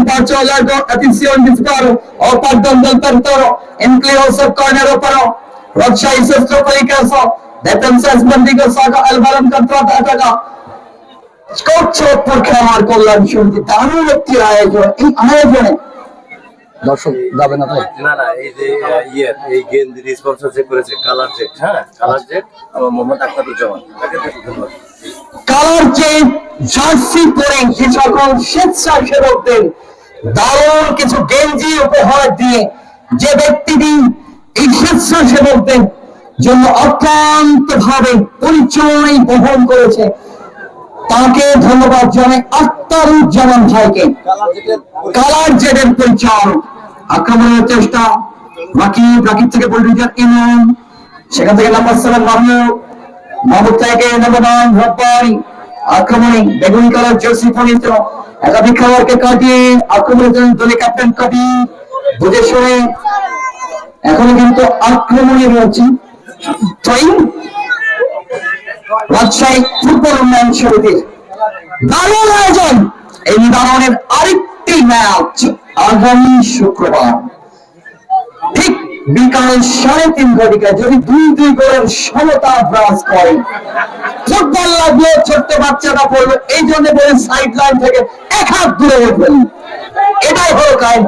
calcio largo, attenzione di sparo, o pardon del Tartoro, inclioso corner opero, Rocha y Sestro Pelicaso, defensa Esbandigo Saga, el balón contra ataca. চটপট খেলার কল্যাণ সমিতি দারুণ একটি আয়োজন। এই আয়োজনে দর্শক যাবে না তাই না না, এই যে এই গেন্দ স্পন্সরশিপ করেছে কালার জেট, হ্যাঁ কালার জেট আমার মোহাম্মদ আখতারুজ্জামান, তাকে ধন্যবাদ। কালার জেট জার্সি পরে যে সকল স্বেচ্ছাসেবকদের দারুণ কিছু গেঞ্জি উপহার দিয়ে যে ব্যক্তিটি এই স্বেচ্ছাসেবকদের জন্য অত্যন্ত ভাবে পরিচয় বহন করেছে, তাকে ধন্যবাদ জানাই আখতারুজ্জামান ভাইকে। কালার জেটের পরিচালক, আক্রমণের চেষ্টা রাকিব থেকে পরিচালক ইমাম, সেখান থেকে নাম্বার 7 মাহমুদ থেকে নাম্বার 9 রব্বানি, আক্রমণে বেগুনি কালার জার্সি পরিহিত একাধিক খেলোয়াড়কে কাটিয়ে আক্রমণের জন্য দলের ক্যাপ্টেন কাটি বুঝে শুনে এখনো কিন্তু আক্রমণে রয়েছে রাজশাহী ফুটবল উন্নয়ন সমিতির দারুণ আয়োজন। এই দারুণের আরেকটি ম্যাচ আগামী শুক্রবার ঠিক বিকাল 3:30 ঘটিকায় যদি 2-2 গোলের সমতা বিরাজ করে। ফুটবল লাগলো, ছোট্ট বাচ্চাটা পড়লো, এই জন্য বলে সাইড লাইন থেকে এক হাত দূরে উঠবেন, এটাই হলো কাজ।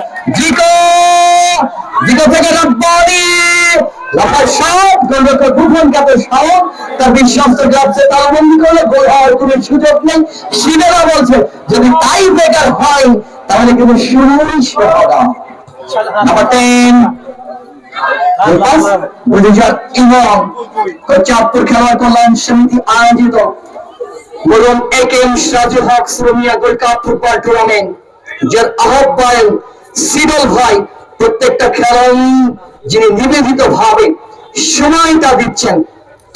জিকো থেকে রব্বানি লম্বা শট, গোলরক্ষক বুফন কাপের শট, তার বিশ্বস্ত গ্লাভসে তালাবন্দি করলে গোল হওয়ার কোনো সুযোগ নেই। সিনেরা বলছে যদি টাই ব্রেকার হয় তাহলে কিন্তু শুরুই হবে। নাম্বার 10 চাঁদপুর খেলোয়াড় কল্যাণ সমিতি আয়োজিত বলুন একেএম সিরাজুল হক শ্রমিয়া গোল্ড কাপ ফুটবল টুর্নামেন্ট, যার আহ্বায়ক সিডল ভাই প্রত্যেকটা খেলোয়াড় যিনি নিবেদিত ভাবে সময়টা দিচ্ছেন।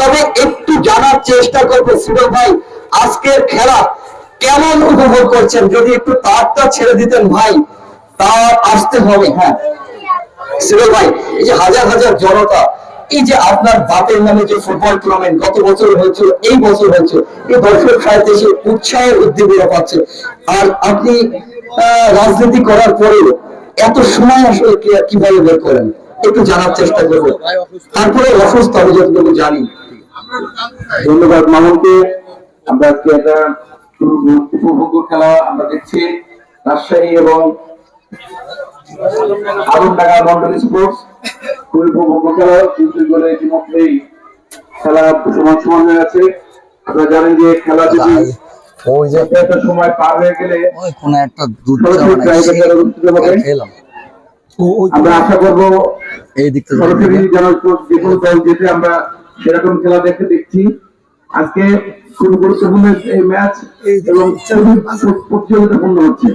তবে একটু জানার চেষ্টা করবো সিডল ভাই আজকের খেলা কেমন উপভোগ করছেন, যদি একটু তারটা ছেড়ে দিতেন ভাই, তা আসতে হবে। হ্যাঁ সিডল ভাই, এই যে হাজার হাজার জনতা, এই যে আপনার বাপের নামে যে ফুটবল টুর্নামেন্ট গত বছর হয়েছিল, এই বছর হয়েছে, এই দর্শক সাথে এসে উৎসাহের উদ্দীপনা পাচ্ছে, আর আপনি রাজনীতি করার পরেও এত সময় আসলে কিভাবে বের করেন একটু জানার চেষ্টা করবো। তারপরে অসুস্থ আমি যতটুকু জানি। ধন্যবাদ মামুনকে। আমরা একটা উপভোগ্য খেলা আমরা দেখছি রাজশাহী এবং আগুনডাঙ্গা মন্ডল স্পোর্টস, খুবই উপভোগ্য খেলা। 2-2 গোলে ইতিমধ্যেই খেলা সমান সমান হয়ে আছে। আপনারা জানেন যে খেলা যদি একটা সময় পার হয়ে গেলে আমরা আশা করবো এই দিকটা সরাসরি যেন যে কোনো দল যেতে আমরা সেরকম খেলা দেখছি। আজকে খুব গুরুত্বপূর্ণ এই ম্যাচ এবং প্রতিযোগিতাপূর্ণ হচ্ছে।